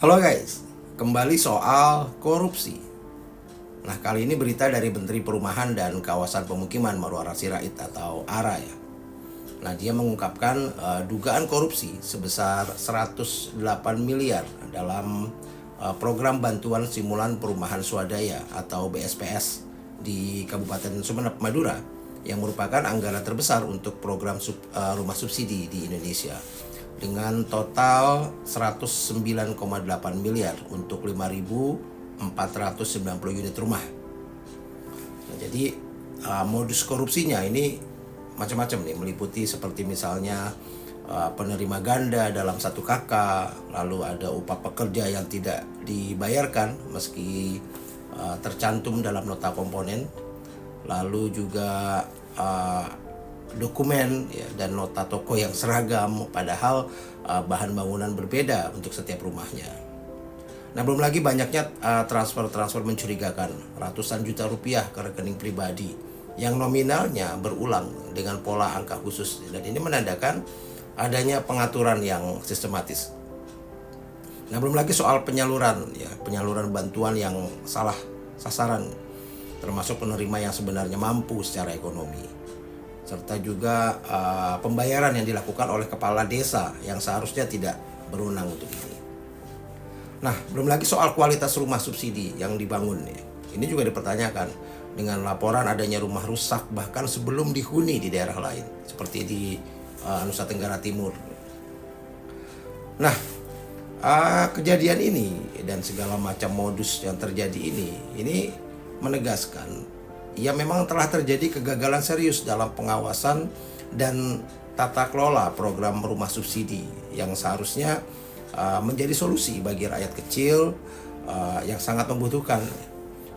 Halo guys, kembali soal korupsi. Nah, kali ini berita dari Menteri Perumahan dan Kawasan Pemukiman Marwarar Sirait atau ARA ya. Nah, dia mengungkapkan dugaan korupsi sebesar 108 miliar dalam program bantuan stimulan perumahan swadaya atau BSPS di Kabupaten Sumeneb, Madura, yang merupakan anggaran terbesar untuk program rumah subsidi di Indonesia dengan total 109,8 miliar untuk 5.490 unit rumah. Nah, jadi modus korupsinya ini macam-macam nih, meliputi seperti misalnya penerima ganda dalam satu kakak, lalu ada upah pekerja yang tidak dibayarkan meski tercantum dalam nota komponen, lalu juga dokumen ya, dan nota toko yang seragam padahal bahan bangunan berbeda untuk setiap rumahnya. Nah, belum lagi banyaknya transfer-transfer mencurigakan ratusan juta rupiah ke rekening pribadi yang nominalnya berulang dengan pola angka khusus, dan ini menandakan adanya pengaturan yang sistematis. Nah, belum lagi soal penyaluran bantuan yang salah sasaran, termasuk penerima yang sebenarnya mampu secara ekonomi, serta juga pembayaran yang dilakukan oleh kepala desa yang seharusnya tidak berwenang untuk ini. Nah, belum lagi soal kualitas rumah subsidi yang dibangun ya. Ini juga dipertanyakan dengan laporan adanya rumah rusak bahkan sebelum dihuni di daerah lain seperti di Nusa Tenggara Timur. Nah, kejadian ini dan segala macam modus yang terjadi ini menegaskan ya memang telah terjadi kegagalan serius dalam pengawasan dan tata kelola program rumah subsidi yang seharusnya menjadi solusi bagi rakyat kecil yang sangat membutuhkan.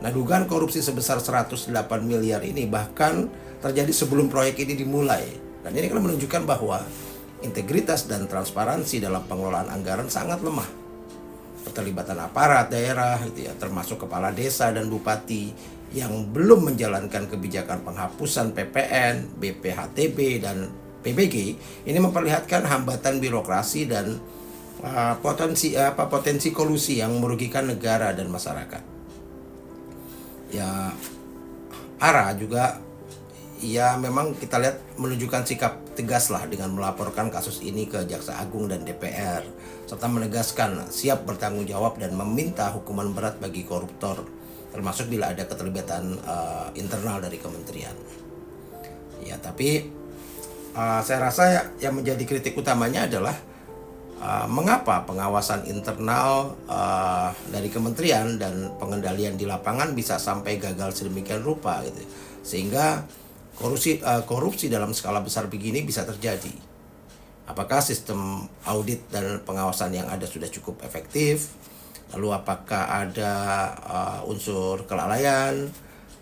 Nah, dugaan korupsi sebesar 108 miliar ini bahkan terjadi sebelum proyek ini dimulai. Dan ini kan menunjukkan bahwa integritas dan transparansi dalam pengelolaan anggaran sangat lemah. Keterlibatan aparat daerah gitu ya, termasuk kepala desa dan bupati yang belum menjalankan kebijakan penghapusan PPN, BPHTB dan PBG, ini memperlihatkan hambatan birokrasi dan potensi kolusi yang merugikan negara dan masyarakat. Ya, ARA juga ya memang kita lihat menunjukkan sikap tegas lah dengan melaporkan kasus ini ke Jaksa Agung dan DPR, serta menegaskan siap bertanggung jawab dan meminta hukuman berat bagi koruptor, termasuk bila ada keterlibatan internal dari kementerian. Ya, tapi saya rasa yang menjadi kritik utamanya adalah mengapa pengawasan internal dari kementerian dan pengendalian di lapangan bisa sampai gagal sedemikian rupa gitu, sehingga korupsi dalam skala besar begini bisa terjadi. Apakah sistem audit dan pengawasan yang ada sudah cukup efektif? Lalu apakah ada unsur kelalaian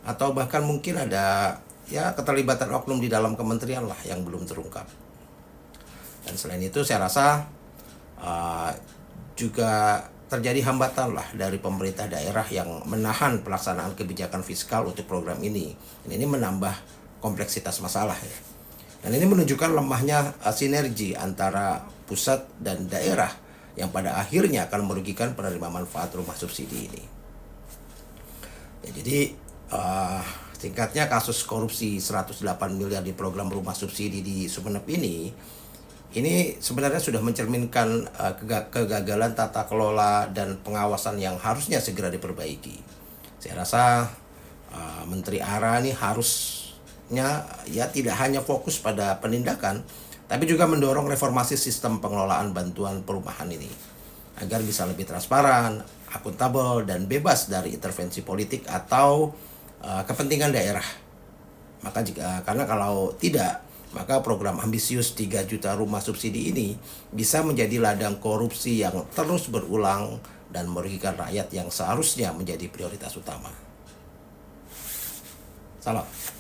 atau bahkan mungkin ada ya keterlibatan oknum di dalam kementerian lah yang belum terungkap. Dan selain itu saya rasa juga terjadi hambatan lah dari pemerintah daerah yang menahan pelaksanaan kebijakan fiskal untuk program ini. Dan ini menambah kompleksitas masalah ya. Dan ini menunjukkan lemahnya sinergi antara pusat dan daerah yang pada akhirnya akan merugikan penerima manfaat rumah subsidi ini. Ya, jadi singkatnya kasus korupsi 108 miliar di program rumah subsidi di Sumeneb ini sebenarnya sudah mencerminkan kegagalan tata kelola dan pengawasan yang harusnya segera diperbaiki. Saya rasa Menteri ARA ini harusnya ya tidak hanya fokus pada penindakan, tapi juga mendorong reformasi sistem pengelolaan bantuan perumahan ini agar bisa lebih transparan, akuntabel, dan bebas dari intervensi politik atau kepentingan daerah. Karena kalau tidak, maka program ambisius 3 juta rumah subsidi ini bisa menjadi ladang korupsi yang terus berulang dan merugikan rakyat yang seharusnya menjadi prioritas utama. Salam.